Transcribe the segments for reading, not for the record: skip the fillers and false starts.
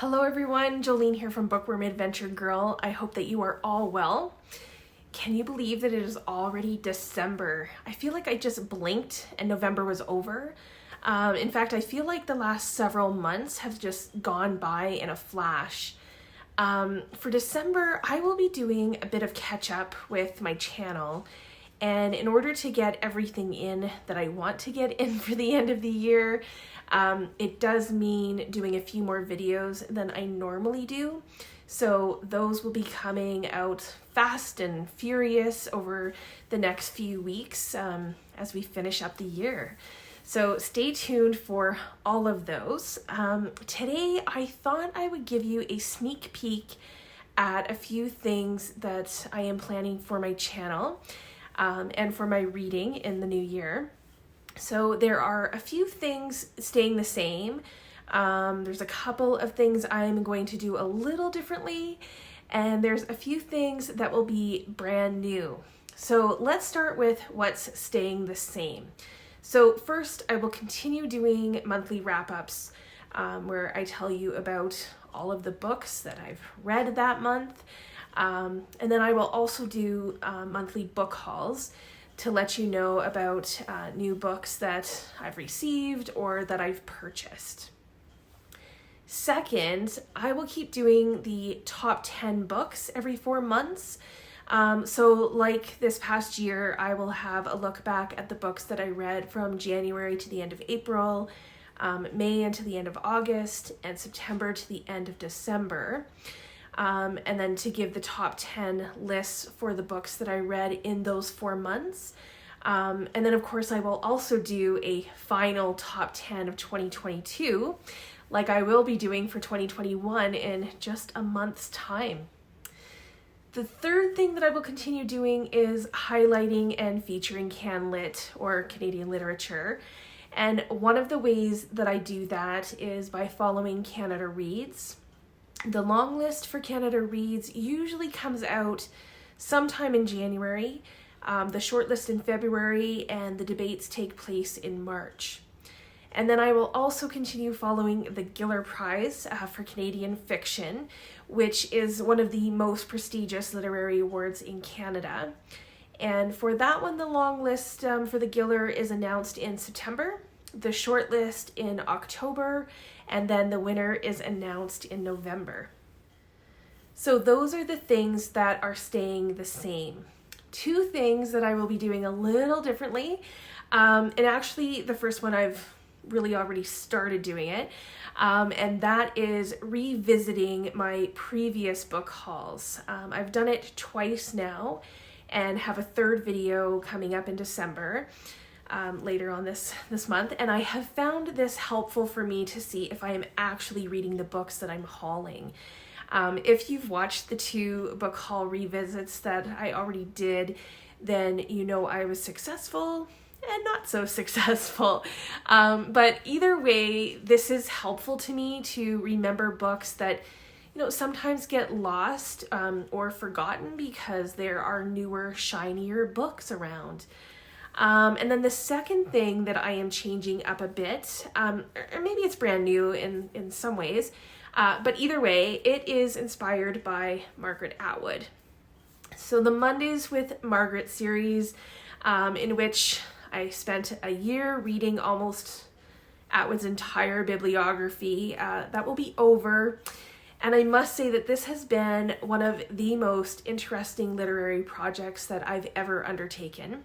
Hello everyone, Jolene here from Bookworm Adventure Girl. I hope that you are all well. Can you believe that it is already December? I feel like I just blinked and November was over. In fact, I feel like the last several months have just gone by in a flash. For December, I will be doing a bit of catch up with my channel. And in order to get everything in that I want to get in for the end of the year, it does mean doing a few more videos than I normally do. So those will be coming out fast and furious over the next few weeks as we finish up the year. So stay tuned for all of those. Today, I thought I would give you a sneak peek at a few things that I am planning for my channel and for my reading in the new year. So there are a few things staying the same. There's a couple of things I'm going to do a little differently, and there's a few things that will be brand new. So let's start with what's staying the same. So first, I will continue doing monthly wrap-ups where I tell you about all of the books that I've read that month. And then I will also do monthly book hauls to let you know about new books that I've received or that I've purchased. Second, I will keep doing the top 10 books every 4 months. So like this past year, I will have a look back at the books that I read from January to the end of April, May into the end of August, and September to the end of December. And then to give the top 10 lists for the books that I read in those 4 months. And then of course I will also do a final top 10 of 2022, like I will be doing for 2021 in just a month's time. The third thing that I will continue doing is highlighting and featuring CanLit, or Canadian literature. And one of the ways that I do that is by following Canada Reads. The long list for Canada Reads usually comes out sometime in January, the short list in February, and the debates take place in March. And then I will also continue following the BookTube Prize for Canadian fiction, which is one of the most prestigious literary awards in Canada. And for that one, the long list for the BookTube is announced in September, the short list in October, and then the winner is announced in November. So those are the things that are staying the same. Two things that I will be doing a little differently, and actually the first one I've really already started doing it, and that is revisiting my previous book hauls. I've done it twice now and have a third video coming up in December. Later on this month, and I have found this helpful for me to see if I am actually reading the books that I'm hauling. If you've watched the 2 book haul revisits that I already did, then you know I was successful and not so successful. But either way, this is helpful to me to remember books that sometimes get lost or forgotten because there are newer, shinier books around. And then the second thing that I am changing up a bit, or maybe it's brand new in some ways, but either way, it is inspired by Margaret Atwood. So the Mondays with Margaret series, in which I spent a year reading almost Atwood's entire bibliography, that will be over. And I must say that this has been one of the most interesting literary projects that I've ever undertaken.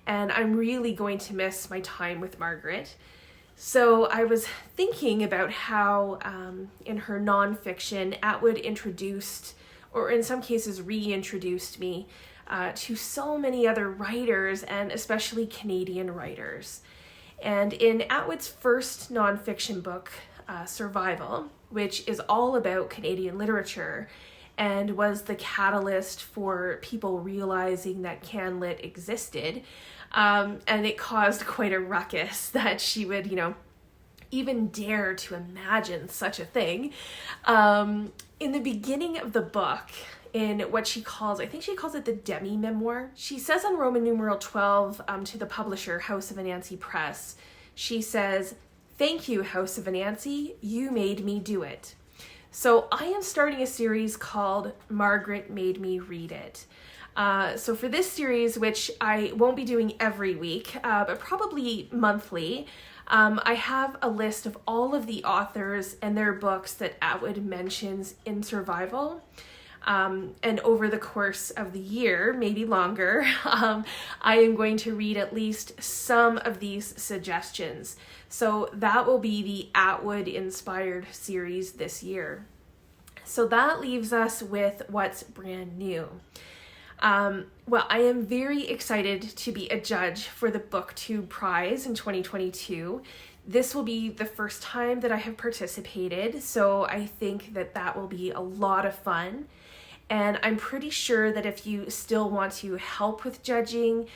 And I'm really going to miss my time with Margaret. So I was thinking about how in her nonfiction, Atwood introduced, or in some cases reintroduced me to so many other writers, and especially Canadian writers. And in Atwood's first nonfiction book, Survival, which is all about Canadian literature, and was the catalyst for people realizing that CanLit existed. And it caused quite a ruckus that she would, even dare to imagine such a thing. In the beginning of the book, in what she calls, I think she calls it the demi-memoir, she says on Roman numeral 12 to the publisher, House of Anansi Press, she says, "Thank you, House of Anansi, you made me do it. So I am starting a series called Margaret Made Me Read It. So for this series, which I won't be doing every week, but probably monthly, I have a list of all of the authors and their books that Atwood mentions in Survival. And over the course of the year, maybe longer, I am going to read at least some of these suggestions. So that will be the Atwood-inspired series this year. So that leaves us with what's brand new. Well, I am very excited to be a judge for the BookTube Prize in 2022. This will be the first time that I have participated, so I think that that will be a lot of fun. And I'm pretty sure that if you still want to help with judging,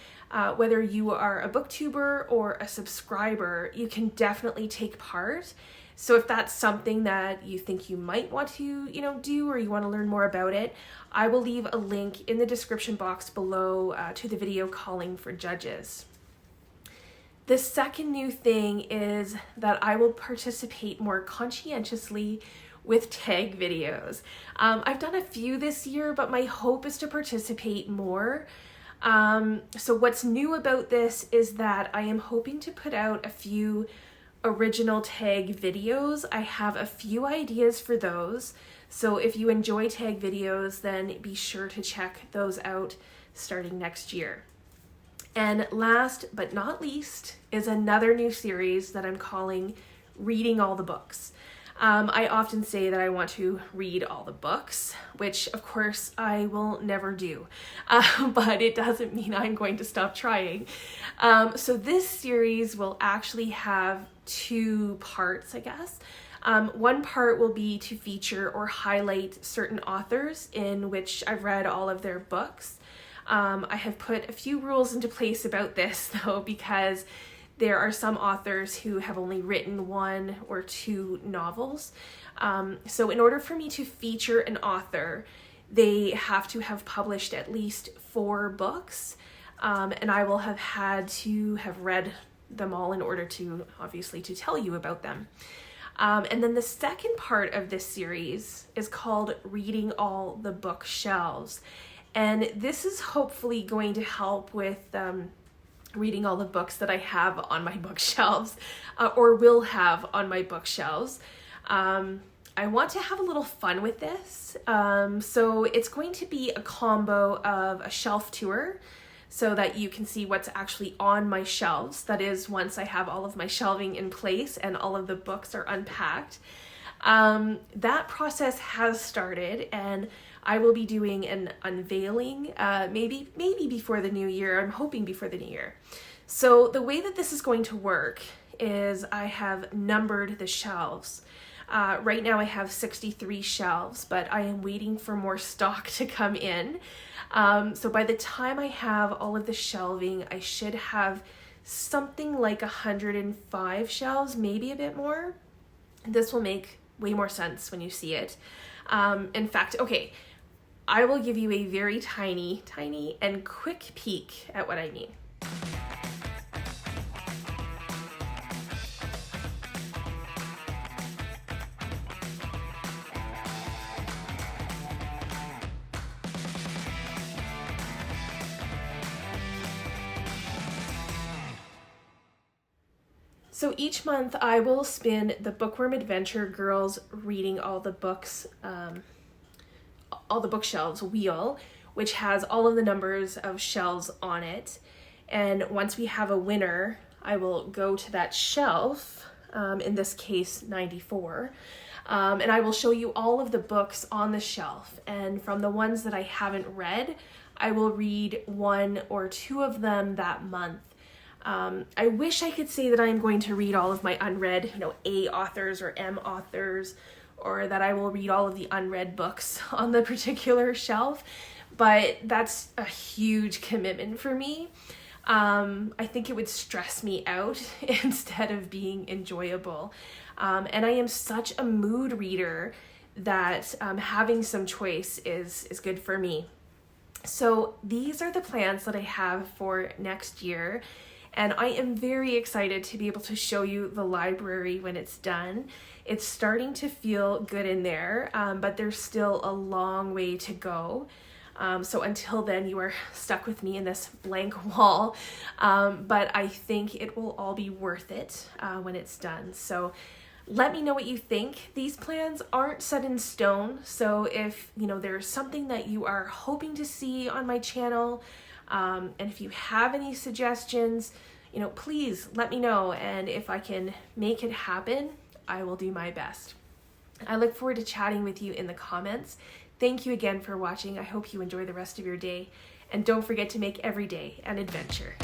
whether you are a booktuber or a subscriber, you can definitely take part. So if that's something that you think you might want to, do, or you want to learn more about it, I will leave a link in the description box below to the video calling for judges. The second new thing is that I will participate more conscientiously with tag videos. I've done a few this year, but my hope is to participate more. So what's new about this is that I am hoping to put out a few original tag videos. I have a few ideas for those. So if you enjoy tag videos, then be sure to check those out starting next year. And last but not least is another new series that I'm calling Reading All the Books. I often say that I want to read all the books, which of course I will never do, but it doesn't mean I'm going to stop trying. So this series will actually have two parts, I guess. One part will be to feature or highlight certain authors in which I've read all of their books. I have put a few rules into place about this though, because there are some authors who have only written one or two novels. So in order for me to feature an author, they have to have published at least 4 books. And I will have had to have read them all in order to, obviously, to tell you about them. And then the second part of this series is called Reading All the Bookshelves. And this is hopefully going to help with reading all the books that I have on my bookshelves, or will have on my bookshelves. I want to have a little fun with this. So it's going to be a combo of a shelf tour so that you can see what's actually on my shelves. That is, once I have all of my shelving in place and all of the books are unpacked. That process has started, and I will be doing an unveiling, maybe before the new year. I'm hoping before the new year. So the way that this is going to work is I have numbered the shelves. Right now I have 63 shelves, but I am waiting for more stock to come in. So by the time I have all of the shelving, I should have something like 105 shelves, maybe a bit more. This will make way more sense when you see it. In fact, okay, I will give you a very tiny and quick peek at what I mean. So each month I will spin the Bookworm Adventure Girls Reading All the Books, all the bookshelves wheel, which has all of the numbers of shelves on it. And once we have a winner, I will go to that shelf, in this case 94, and I will show you all of the books on the shelf. And from the ones that I haven't read, I will read 1 or 2 of them that month. I wish I could say that I'm going to read all of my unread, A authors or M authors, or that I will read all of the unread books on the particular shelf, but that's a huge commitment for me. I think it would stress me out instead of being enjoyable. And I am such a mood reader that having some choice is good for me. So these are the plans that I have for next year. And I am very excited to be able to show you the library when it's done. It's starting to feel good in there, but there's still a long way to go. So until then, you are stuck with me in this blank wall, but I think it will all be worth it when it's done. So let me know what you think. These plans aren't set in stone, so if there's something that you are hoping to see on my channel, and if you have any suggestions, please let me know, and if I can make it happen, I will do my best. I look forward to chatting with you in the comments. Thank you again for watching. I hope you enjoy the rest of your day, and don't forget to make every day an adventure.